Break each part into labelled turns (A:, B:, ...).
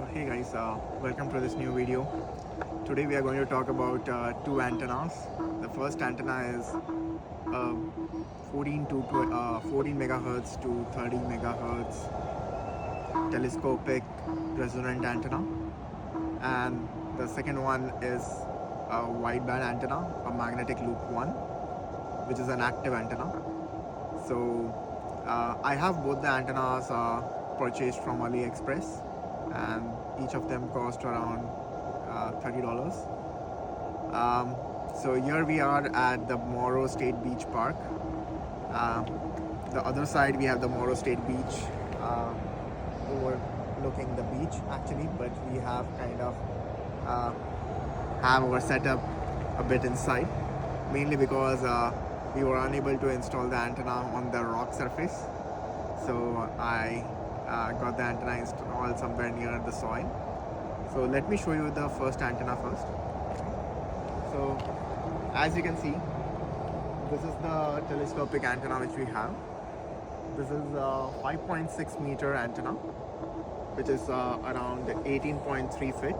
A: Hey guys, welcome to this new video. Today we are going to talk about two antennas. The first antenna is 14 megahertz to 30 megahertz telescopic resonant antenna, and the second one is a wideband antenna, a magnetic loop one, which is an active antenna. So I have both the antennas purchased from AliExpress, and each of them cost around $30. So here we are at the Morrow State Beach Park. The other side we have the Morrow State Beach overlooking the beach actually, but we have kind of have our setup a bit inside, mainly because we were unable to install the antenna on the rock surface. So I got the antenna installed somewhere near the soil. So let me show you the first antenna first. So as you can see, this is the telescopic antenna which we have. This is a 5.6 meter antenna, which is around 18.3 feet,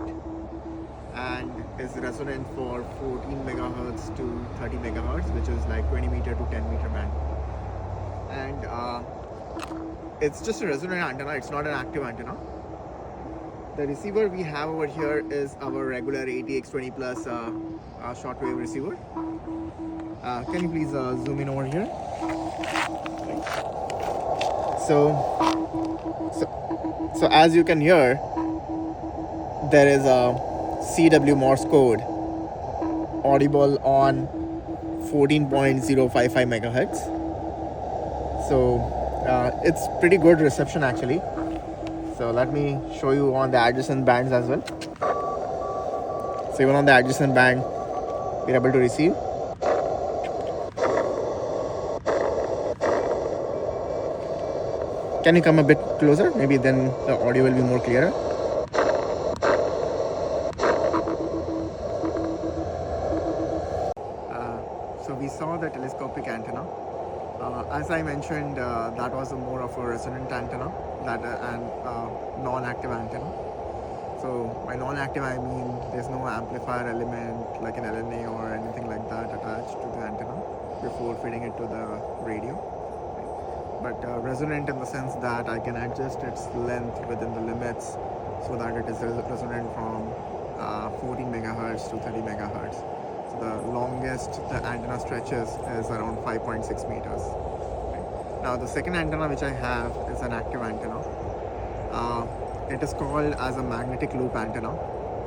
A: and is resonant for 14 megahertz to 30 megahertz, which is like 20 meter to 10 meter band. And it's just a resonant antenna, it's not an active antenna. The receiver we have over here is our regular ATX-20 plus shortwave receiver. Can you please zoom in over here? So as you can hear, there is a CW Morse code audible on 14.055 megahertz. So it's pretty good reception actually. So let me show you on the adjacent bands as well. So even on the adjacent band, we're able to receive. Can you come a bit closer? Maybe then the audio will be more clearer. So we saw the telescopic antenna. As I mentioned, that was more of a resonant antenna and non-active antenna. So by non-active I mean there's no amplifier element like an LNA or anything like that attached to the antenna before feeding it to the radio. But resonant in the sense that I can adjust its length within the limits so that it is resonant from 14 megahertz to 30 megahertz. So the longest the antenna stretches is around 5.6 meters. Now the second antenna which I have is an active antenna. It is called as a magnetic loop antenna,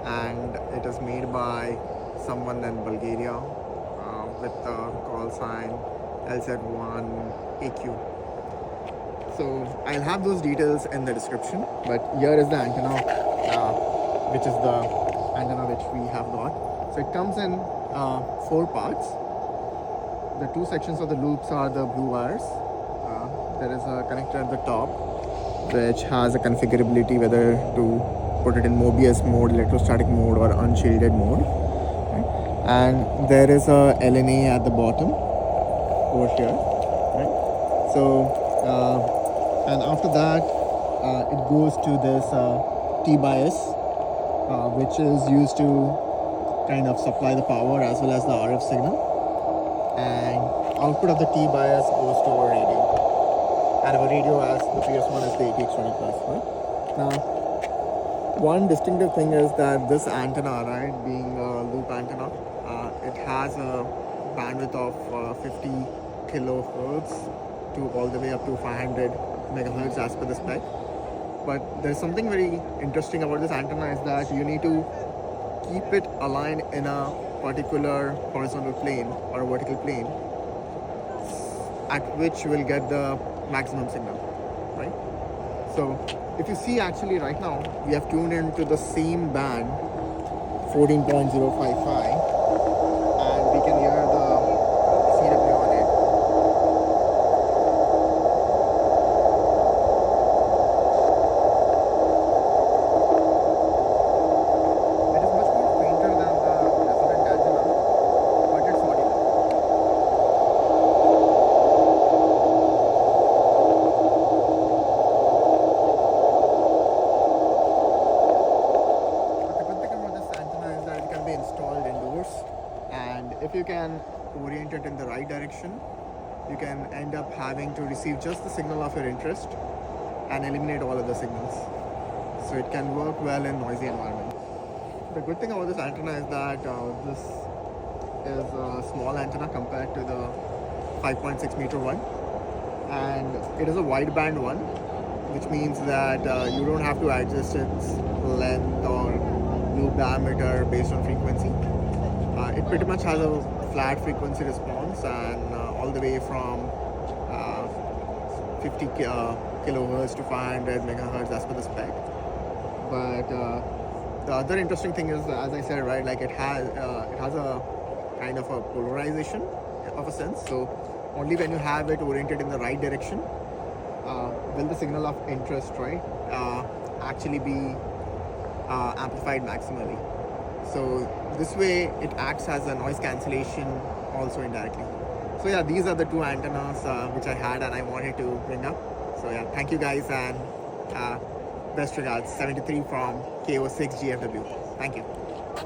A: and it is made by someone in Bulgaria with the call sign LZ1AQ. So I'll have those details in the description, but here is the antenna, which is the antenna which we have got. So it comes in 4 parts. The 2 sections of the loops are the blue wires. There is a connector at the top which has a configurability whether to put it in Mobius mode, electrostatic mode or unshielded mode. Right? And there is a LNA at the bottom over here. Right? So and after that it goes to this T-bias which is used to kind of supply the power as well as the RF signal, and output of the T-bias goes to our radio, and our radio, as the previous one, is the ATX-20 plus. Right? Now one distinctive thing is that this antenna, right, being a loop antenna, it has a bandwidth of 50 kilohertz to all the way up to 500 megahertz as per the spec. But there's something very interesting about this antenna is that you need to keep it aligned in a particular horizontal plane or a vertical plane at which you will get the maximum signal, right? So if you see actually right now, we have tuned into the same band 14.055 and we can hear the CW on it. It is much more fainter than the resonant antenna, but it's audible. if you can orient it in the right direction, you can end up having to receive just the signal of your interest and eliminate all other signals. So it can work well in noisy environments. The good thing about this antenna is that this is a small antenna compared to the 5.6 meter one, and it is a wideband one, which means that you don't have to adjust its length or loop diameter based on frequency. It pretty much has a flat frequency response, and all the way from 50 kilohertz to 500 megahertz as per the spec. But the other interesting thing is, as I said, right, like it has a kind of a polarization of a sense. So only when you have it oriented in the right direction will the signal of interest, right, actually be amplified maximally. So this way it acts as a noise cancellation also indirectly. So yeah, these are the two antennas which I had and I wanted to bring up. So yeah, thank you guys, and best regards, 73 from KO6 GFW. Thank you.